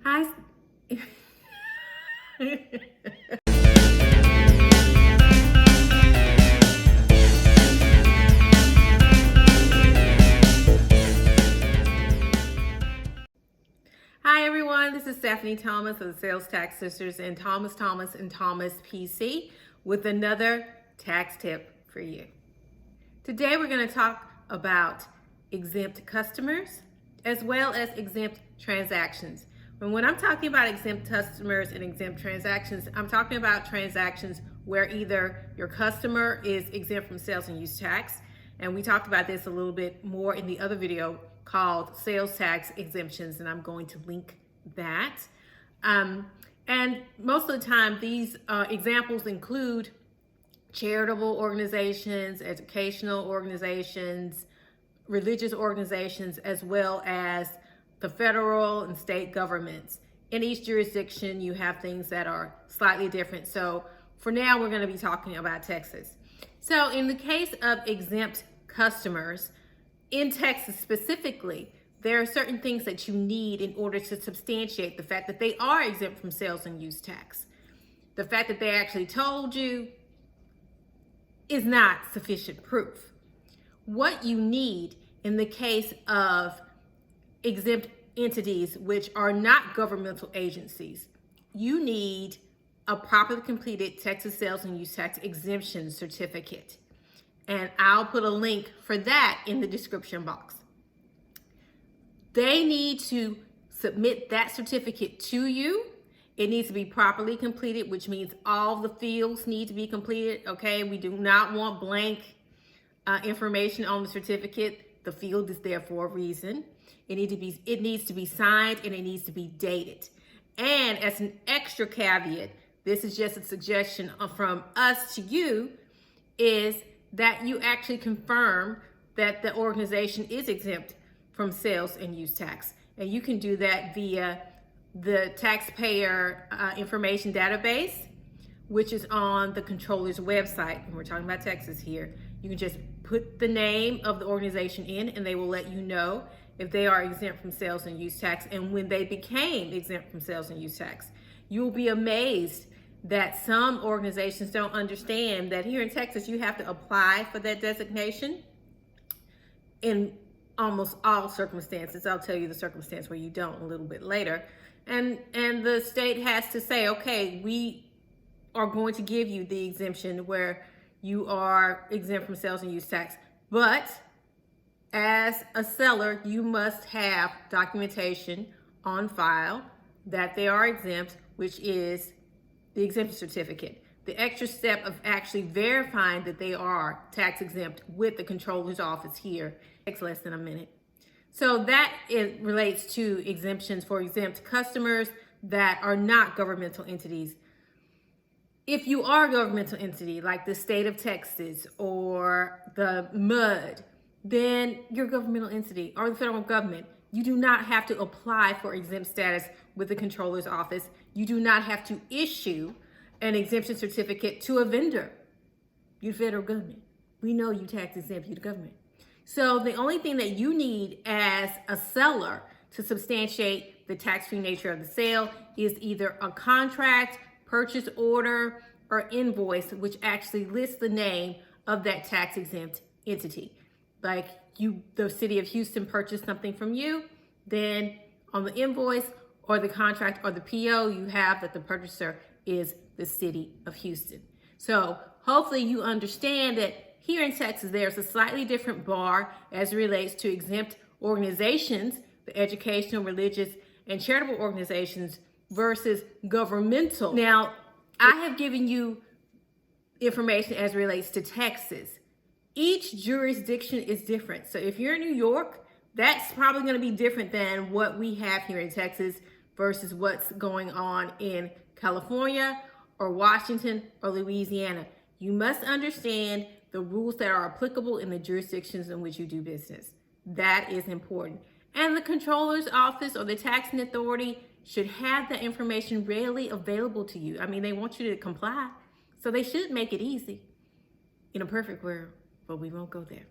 Hi. Hi everyone, this is Stephanie Thomas of the Sales Tax Sisters and Thomas PC with another tax tip for you. Today we're going to talk about exempt customers as well as exempt transactions. And when I'm talking about exempt customers and exempt transactions, I'm talking about transactions where either your customer is exempt from sales and use tax, and we talked about this a little bit more in the other video called sales tax exemptions, and I'm going to link that. And most of the time, these examples include charitable organizations, educational organizations, religious organizations, as well as the federal and state governments. In each jurisdiction, you have things that are slightly different. So for now, we're going to be talking about Texas. So in the case of exempt customers, in Texas specifically, there are certain things that you need in order to substantiate the fact that they are exempt from sales and use tax. The fact that they actually told you is not sufficient proof. What you need in the case of exempt entities, which are not governmental agencies, you need a properly completed Texas sales and use tax exemption certificate. And I'll put a link for that in the description box. They need to submit that certificate to you. It needs to be properly completed, which means all the fields need to be completed, okay? We do not want blank information on the certificate. The field is there for a reason. It needs to be signed and it needs to be dated. And as an extra caveat, this is just a suggestion from us to you, is that you actually confirm that the organization is exempt from sales and use tax. And you can do that via the taxpayer information database, which is on the controller's website. And we're talking about Texas here. You can just put the name of the organization in and they will let you know if they are exempt from sales and use tax and when they became exempt from sales and use tax. You'll be amazed that some organizations don't understand that here in Texas, you have to apply for that designation in almost all circumstances. I'll tell you the circumstance where you don't a little bit later. And the state has to say, okay, we are going to give you the exemption where you are exempt from sales and use tax. But as a seller, you must have documentation on file that they are exempt, which is the exemption certificate. The extra step of actually verifying that they are tax exempt with the controller's office here takes less than a minute. So that relates to exemptions for exempt customers that are not governmental entities. If you are a governmental entity like the state of Texas or the MUD, then you're a governmental entity, or the federal government. You do not have to apply for exempt status with the controller's office. You do not have to issue an exemption certificate to a vendor. You're the federal government. We know you tax exempt, you're the government. So the only thing that you need as a seller to substantiate the tax-free nature of the sale is either a contract, purchase order, or invoice, which actually lists the name of that tax-exempt entity. Like the city of Houston purchased something from you, then on the invoice or the contract or the PO, you have that the purchaser is the city of Houston. So hopefully you understand that here in Texas, there's a slightly different bar as it relates to exempt organizations, the educational, religious, and charitable organizations versus governmental. Now, I have given you information as it relates to Texas. Each jurisdiction is different. So if you're in New York, that's probably going to be different than what we have here in Texas versus what's going on in California or Washington or Louisiana. You must understand the rules that are applicable in the jurisdictions in which you do business. That is important. And the controller's office or the taxing authority should have that information readily available to you. I mean, they want you to comply, so they should make it easy in a perfect world, but we won't go there.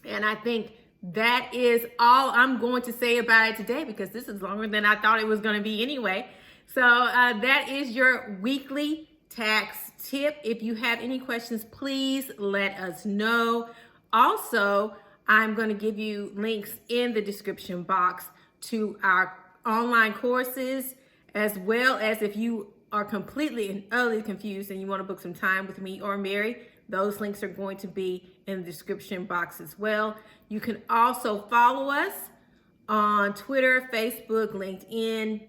And I think that is all I'm going to say about it today, because this is longer than I thought it was going to be anyway. So that is your weekly tax tip. If you have any questions, please let us know. Also, I'm going to give you links in the description box to our online courses, as well as if you are completely and utterly confused and you want to book some time with me or Mary, those links are going to be in the description box as well. You can also follow us on Twitter, Facebook, LinkedIn,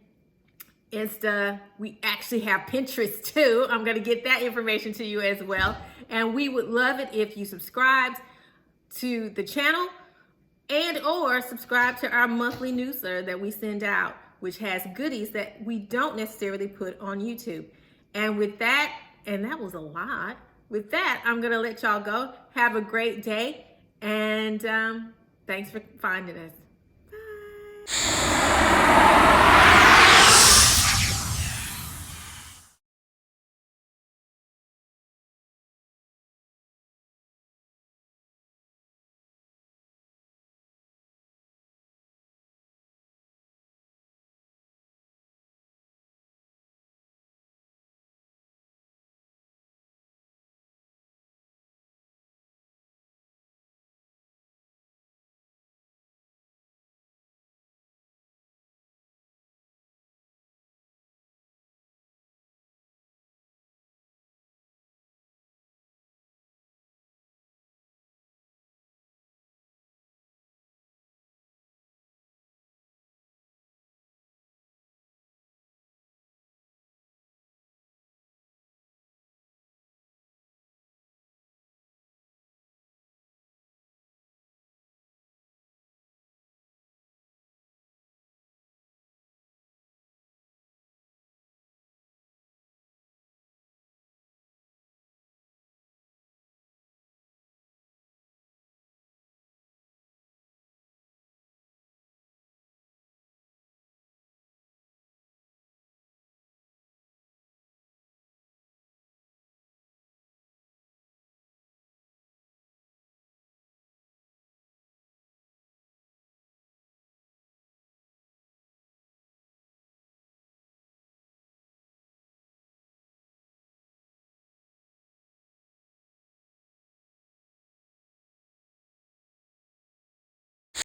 Insta. We actually have Pinterest too. I'm going to get that information to you as well. And we would love it if you subscribed to the channel and or subscribe to our monthly newsletter that we send out, which has goodies that we don't necessarily put on YouTube. And with that, and that was a lot, with that, I'm going to let y'all go. Have a great day, and thanks for finding us.